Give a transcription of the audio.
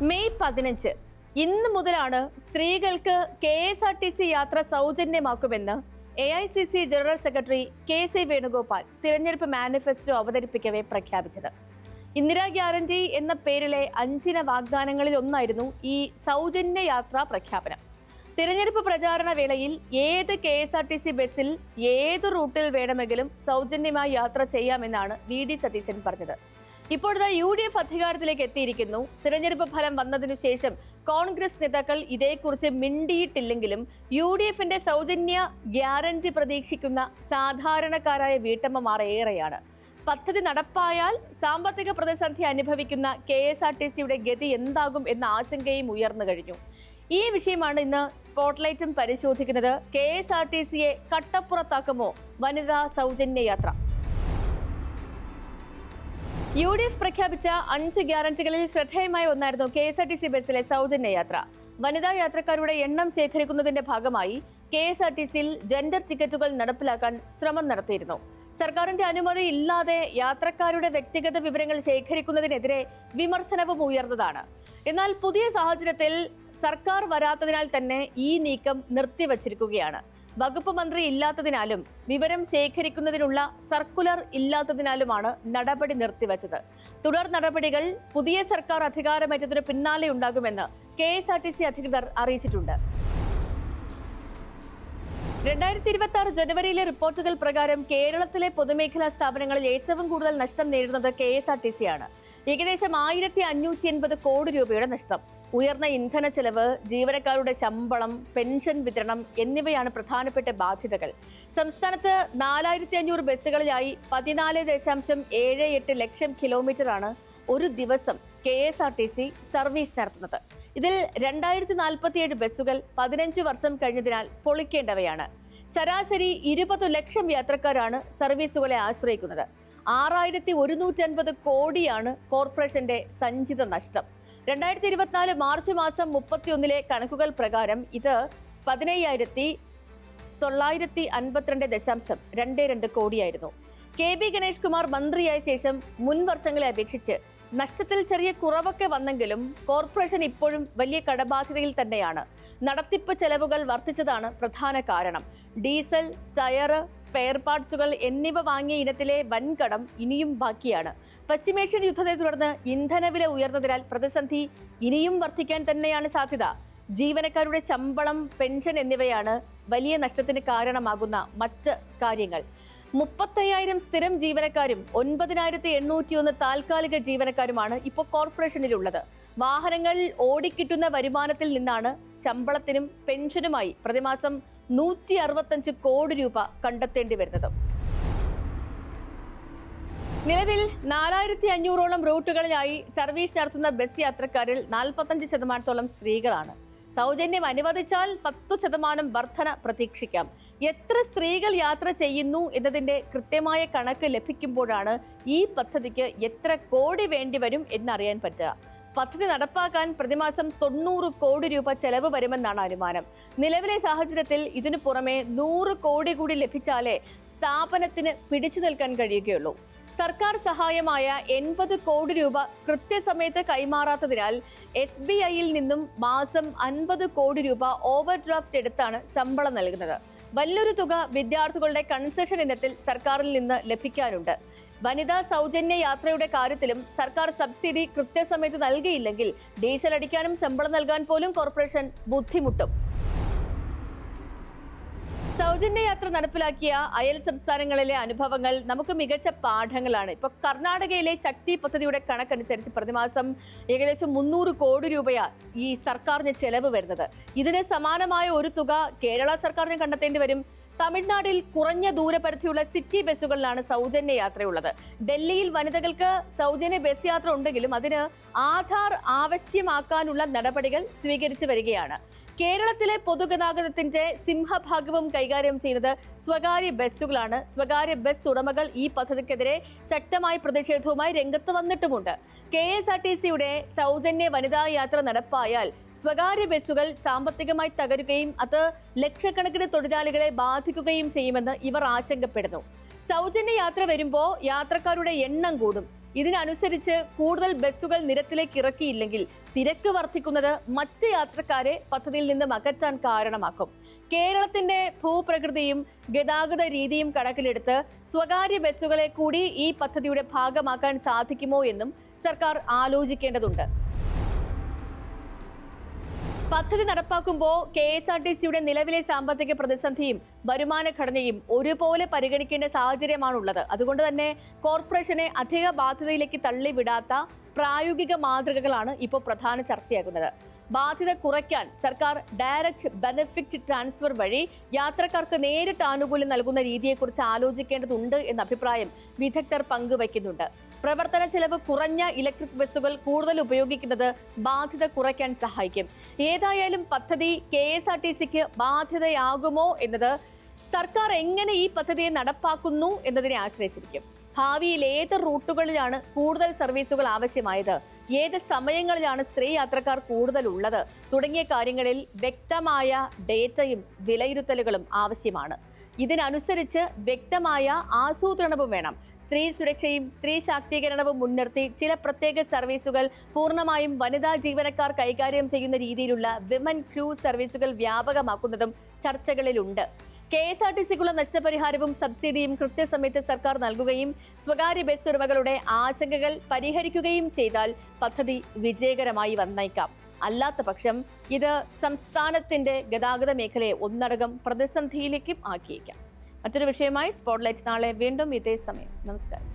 May 15 ഇന്ന് മുതലാണ് സ്ത്രീകൾക്ക് KSRTC യാത്ര സൗജന്യമാക്കുമെന്ന് AICC general secretary KC Venugopal തിരഞ്ഞെടുപ്പ് മാനിഫെസ്റ്റോ അവതരിപ്പിക്കവേ പ്രഖ്യാപിച്ചത്. ഇന്ദിരാ ഗ്യാരണ്ടി എന്ന പേരിലെ 5 വാഗ്ദാനങ്ങളിൽ ഒന്നായിരുന്നു ഈ സൗജന്യ യാത്രാ പ്രഖ്യാപനം. തിരഞ്ഞെടുപ്പ് പ്രചാരണ വേളയിൽ ഏത് KSRTC ബസ്സിൽ ഏത് റൂട്ടിൽ വേണമെങ്കിലും സൗജന്യമായി യാത്ര ചെയ്യാമെന്നാണ് VD സതീശൻ പറഞ്ഞത്. ഇപ്പോഴത്തെ UDF അധികാരത്തിലേക്ക് എത്തിയിരിക്കുന്നു. തിരഞ്ഞെടുപ്പ് ഫലം വന്നതിനു ശേഷം കോൺഗ്രസ് നേതാക്കൾ ഇതേക്കുറിച്ച് മിണ്ടിയിട്ടില്ലെങ്കിലും UDFന്റെ സൗജന്യ ഗ്യാരണ്ടി പ്രതീക്ഷിക്കുന്ന സാധാരണക്കാരായ വീട്ടമ്മമാർ ഏറെയാണ്. പദ്ധതി നടപ്പായാൽ സാമ്പത്തിക പ്രതിസന്ധി അനുഭവിക്കുന്ന KSRTCയുടെ ഗതി എന്താകും എന്ന ആശങ്കയും ഉയർന്നു കഴിഞ്ഞു. ഈ വിഷയമാണ് ഇന്ന് സ്പോട്ട്ലൈറ്റും പരിശോധിക്കുന്നത്. KSRTCയെ കട്ടപ്പുറത്താക്കുമോ വനിതാ സൗജന്യ യാത്ര? UDF പ്രഖ്യാപിച്ച 5 ഗ്യാരണ്ടികളിൽ ശ്രദ്ധേയമായ ഒന്നായിരുന്നു KSRTC ബസ്സിലെ സൗജന്യ യാത്ര. വനിതാ യാത്രക്കാരുടെ എണ്ണം ശേഖരിക്കുന്നതിന്റെ ഭാഗമായി KSRTCയിൽ ജെൻഡർ ടിക്കറ്റുകൾ നടപ്പിലാക്കാൻ ശ്രമം നടത്തിയിരുന്നു. സർക്കാരിന്റെ അനുമതി ഇല്ലാതെ യാത്രക്കാരുടെ വ്യക്തിഗത വിവരങ്ങൾ ശേഖരിക്കുന്നതിനെതിരെ വിമർശനവും ഉയർന്നതാണ്. എന്നാൽ പുതിയ സാഹചര്യത്തിൽ സർക്കാർ വരാത്തതിനാൽ തന്നെ ഈ നീക്കം നിർത്തിവച്ചിരിക്കുകയാണ്. വകുപ്പ് മന്ത്രി ഇല്ലാത്തതിനാലും വിവരം ശേഖരിക്കുന്നതിനുള്ള സർക്കുലർ ഇല്ലാത്തതിനാലുമാണ് നടപടി നിർത്തിവച്ചത്. തുടർ നടപടികൾ പുതിയ സർക്കാർ അധികാരമേറ്റതിന് പിന്നാലെ ഉണ്ടാകുമെന്ന് KSRTC അധികൃതർ അറിയിച്ചിട്ടുണ്ട്. 2026 ജനുവരിയിലെ റിപ്പോർട്ടുകൾ പ്രകാരം കേരളത്തിലെ പൊതുമേഖലാ സ്ഥാപനങ്ങളിൽ ഏറ്റവും കൂടുതൽ നഷ്ടം നേരിടുന്നത് KSRTC ആണ്. ഏകദേശം 1580 കോടി രൂപയുടെ നഷ്ടം. ഉയർന്ന ഇന്ധന ചെലവ്, ജീവനക്കാരുടെ ശമ്പളം, പെൻഷൻ വിതരണം എന്നിവയാണ് പ്രധാനപ്പെട്ട ബാധ്യതകൾ. സംസ്ഥാനത്ത് 4500 ബസ്സുകളിലായി 14.78 ലക്ഷം കിലോമീറ്ററാണ് ഒരു ദിവസം KSRTC സർവീസ് നടത്തുന്നത്. ഇതിൽ 2047 ബസ്സുകൾ 15 വർഷം കഴിഞ്ഞതിനാൽ പൊളിക്കേണ്ടവയാണ്. ശരാശരി 20 ലക്ഷം യാത്രക്കാരാണ് സർവീസുകളെ ആശ്രയിക്കുന്നത്. 6150 കോടിയാണ് കോർപ്പറേഷന്റെ സഞ്ചിത നഷ്ടം. 2024 മാർച്ച് മാസം 31 കണക്കുകൾ പ്രകാരം ഇത് 10952.22 കോടിയായിരുന്നു. KB ഗണേഷ് കുമാർ മന്ത്രിയായ ശേഷം മുൻ വർഷങ്ങളെ അപേക്ഷിച്ച് നഷ്ടത്തിൽ ചെറിയ കുറവൊക്കെ വന്നെങ്കിലും കോർപ്പറേഷൻ ഇപ്പോഴും വലിയ കടബാധ്യതയിൽ തന്നെയാണ്. നടത്തിപ്പ് ചെലവുകൾ വർദ്ധിച്ചതാണ് പ്രധാന കാരണം. ഡീസൽ, ടയർ, സ്പെയർ പാർട്സുകൾ എന്നിവ വാങ്ങിയ ഇനത്തിലെ വൻകടം ഇനിയും ബാക്കിയാണ്. പശ്ചിമേഷ്യൻ യുദ്ധത്തെ തുടർന്ന് ഇന്ധനവില ഉയർന്നതിനാൽ പ്രതിസന്ധി ഇനിയും വർദ്ധിക്കാൻ തന്നെയാണ് സാധ്യത. ജീവനക്കാരുടെ ശമ്പളം, പെൻഷൻ എന്നിവയാണ് വലിയ നഷ്ടത്തിന് കാരണമാകുന്ന മറ്റ് കാര്യങ്ങൾ. 35,000 സ്ഥിരം ജീവനക്കാരും 9,801 താൽക്കാലിക ജീവനക്കാരുമാണ് ഇപ്പോൾ കോർപ്പറേഷനിലുള്ളത്. വാഹനങ്ങൾ ഓടിക്കിട്ടുന്ന വരുമാനത്തിൽ നിന്നാണ് ശമ്പളത്തിനും പെൻഷനുമായി പ്രതിമാസം 165 കോടി രൂപ കണ്ടെത്തേണ്ടി വരുന്നത്. നിലവിൽ 4500ഓളം റൂട്ടുകളിലായി സർവീസ് നടത്തുന്ന ബസ് യാത്രക്കാരിൽ 45% സ്ത്രീകളാണ്. സൗജന്യം അനുവദിച്ചാൽ 10% വർധന പ്രതീക്ഷിക്കാം. എത്ര സ്ത്രീകൾ യാത്ര ചെയ്യുന്നു എന്നതിന്റെ കൃത്യമായ കണക്ക് ലഭിക്കുമ്പോഴാണ് ഈ പദ്ധതിക്ക് എത്ര കോടി വേണ്ടിവരും എന്നറിയാൻ പറ്റുക. പദ്ധതി നടപ്പാക്കാൻ പ്രതിമാസം 90 കോടി രൂപ ചെലവ് വരുമെന്നാണ് അനുമാനം. നിലവിലെ സാഹചര്യത്തിൽ ഇതിനു പുറമെ 100 കോടി കൂടി ലഭിച്ചാലേ സ്ഥാപനത്തിന് പിടിച്ചു നിൽക്കാൻ കഴിയുകയുള്ളൂ. സർക്കാർ സഹായമായ 80 കോടി രൂപ കൃത്യസമയത്ത് കൈമാറാത്തതിനാൽ SBIയിൽ നിന്നും മാസം 50 കോടി രൂപ ഓവർ ഡ്രാഫ്റ്റ് എടുത്താണ് ശമ്പളം നൽകുന്നത്. വലിയൊരു തുക വിദ്യാർത്ഥികളുടെ കൺസെഷൻ ഇനത്തിൽ സർക്കാരിൽ നിന്ന് ലഭിക്കാനുണ്ട്. വനിതാ സൗജന്യ യാത്രയുടെ കാര്യത്തിലും സർക്കാർ സബ്സിഡി കൃത്യസമയത്ത് നൽകിയില്ലെങ്കിൽ ഡീസൽ അടിക്കാനും ശമ്പളം നൽകാൻ പോലും കോർപ്പറേഷൻ ബുദ്ധിമുട്ടും. സൗജന്യ യാത്ര നടപ്പിലാക്കിയ അയൽ സംസ്ഥാനങ്ങളിലെ അനുഭവങ്ങൾ നമുക്ക് മികച്ച പാഠങ്ങളാണ്. ഇപ്പൊ കർണാടകയിലെ ശക്തി പദ്ധതിയുടെ കണക്കനുസരിച്ച് പ്രതിമാസം ഏകദേശം 300 കോടി രൂപയാണ് ഈ സർക്കാരിന് ചെലവ് വരുന്നത്. ഇതിന് സമാനമായ ഒരു തുക കേരള സർക്കാരിന് കണ്ടെത്തേണ്ടി വരും. തമിഴ്നാട്ടിൽ കുറഞ്ഞ ദൂരപരിധിയുള്ള സിറ്റി ബസ്സുകളിലാണ് സൗജന്യ യാത്രയുള്ളത്. ഡൽഹിയിൽ വനിതകൾക്ക് സൗജന്യ ബസ് യാത്ര ഉണ്ടെങ്കിലും അതിന് ആധാർ ആവശ്യമാക്കാനുള്ള നടപടികൾ സ്വീകരിച്ചു വരികയാണ്. കേരളത്തിലെ പൊതുഗതാഗതത്തിന്റെ സിംഹഭാഗവും കൈകാര്യം ചെയ്യുന്നത് സ്വകാര്യ ബസ്സുകളാണ്. സ്വകാര്യ ബസ് ഉടമകൾ ഈ പദ്ധതിക്കെതിരെ ശക്തമായ പ്രതിഷേധവുമായി രംഗത്ത് വന്നിട്ടുമുണ്ട്. KSRTCയുടെ സൗജന്യ വനിതാ യാത്ര നടപ്പായാൽ സ്വകാര്യ ബസ്സുകൾ സാമ്പത്തികമായി തകരുകയും അത് ലക്ഷക്കണക്കിന് തൊഴിലാളികളെ ബാധിക്കുകയും ചെയ്യുമെന്ന് ഇവർ ആശങ്കപ്പെടുന്നു. സൗജന്യ യാത്ര വരുമ്പോൾ യാത്രക്കാരുടെ എണ്ണം കൂടും. ഇതിനനുസരിച്ച് കൂടുതൽ ബസ്സുകൾ നിരത്തിലേക്ക് ഇറക്കിയില്ലെങ്കിൽ തിരക്ക് വർദ്ധിക്കുന്നത് മറ്റ് യാത്രക്കാരെ പദ്ധതിയിൽ നിന്നും അകറ്റാൻ കാരണമാക്കും. കേരളത്തിന്റെ ഭൂപ്രകൃതിയും ഗതാഗത രീതിയും കണക്കിലെടുത്ത് സ്വകാര്യ ബസ്സുകളെ കൂടി ഈ പദ്ധതിയുടെ ഭാഗമാക്കാൻ സാധിക്കുമോ എന്നും സർക്കാർ ആലോചിക്കേണ്ടതുണ്ട്. പദ്ധതി നടപ്പാക്കുമ്പോൾ KSRTCയുടെ നിലവിലെ സാമ്പത്തിക പ്രതിസന്ധിയും വരുമാന ഘടനയും ഒരുപോലെ പരിഗണിക്കേണ്ട സാഹചര്യമാണുള്ളത്. അതുകൊണ്ട് തന്നെ കോർപ്പറേഷനെ അധിക ബാധ്യതയിലേക്ക് തള്ളിവിടാത്ത പ്രായോഗിക മാതൃകകളാണ് ഇപ്പോൾ പ്രധാന ചർച്ചയാകുന്നത്. ബാധ്യത കുറയ്ക്കാൻ സർക്കാർ ഡയറക്റ്റ് ബെനിഫിറ്റ് ട്രാൻസ്ഫർ വഴി യാത്രക്കാർക്ക് നേരിട്ട് ആനുകൂല്യം നൽകുന്ന രീതിയെക്കുറിച്ച് ആലോചിക്കേണ്ടതുണ്ട് എന്ന അഭിപ്രായം വിദഗ്ധർ പങ്കുവയ്ക്കുന്നുണ്ട്. പ്രവർത്തന ചെലവ് കുറഞ്ഞ ഇലക്ട്രിക് ബസ്സുകൾ കൂടുതൽ ഉപയോഗിക്കുന്നത് ബാധ്യത കുറയ്ക്കാൻ സഹായിക്കും. ഏതായാലും പദ്ധതി KSRTCക്ക് ബാധ്യതയാകുമോ എന്നത് സർക്കാർ എങ്ങനെ ഈ പദ്ധതിയെ നടപ്പാക്കുന്നു എന്നതിനെ ആശ്രയിച്ചിരിക്കും. ഭാവിയിൽ ഏത് റൂട്ടുകളിലാണ് കൂടുതൽ സർവീസുകൾ ആവശ്യമായത്, ഏത് സമയങ്ങളിലാണ് സ്ത്രീ യാത്രക്കാർ കൂടുതൽ ഉള്ളത് തുടങ്ങിയ കാര്യങ്ങളിൽ വ്യക്തമായ ഡേറ്റയും വിലയിരുത്തലുകളും ആവശ്യമാണ്. ഇതിനനുസരിച്ച് വ്യക്തമായ ആസൂത്രണവും വേണം. സ്ത്രീ സുരക്ഷയും സ്ത്രീ ശാക്തീകരണവും മുൻനിർത്തി ചില പ്രത്യേക സർവീസുകൾ പൂർണ്ണമായും വനിതാ ജീവനക്കാർ കൈകാര്യം ചെയ്യുന്ന രീതിയിലുള്ള വിമൻ ക്രൂസ് സർവീസുകൾ വ്യാപകമാക്കുന്നതും ചർച്ചകളിലുണ്ട്. KSRTCക്കുള്ള നഷ്ടപരിഹാരവും സബ്സിഡിയും കൃത്യസമയത്ത് സർക്കാർ നൽകുകയും സ്വകാര്യ ബസ് ഉടമകളുടെ ആശങ്കകൾ പരിഹരിക്കുകയും ചെയ്താൽ പദ്ധതി വിജയകരമായി വന്നേക്കാം. അല്ലാത്ത പക്ഷം ഇത് സംസ്ഥാനത്തിന്റെ ഗതാഗത മേഖലയെ ഒന്നടങ്കം പ്രതിസന്ധിയിലേക്കും ആക്കിയേക്കാം. മറ്റൊരു വിഷയമായി സ്പോട്ട്ലൈറ്റ് നാളെ വീണ്ടും ഇതേ സമയം. നമസ്കാരം.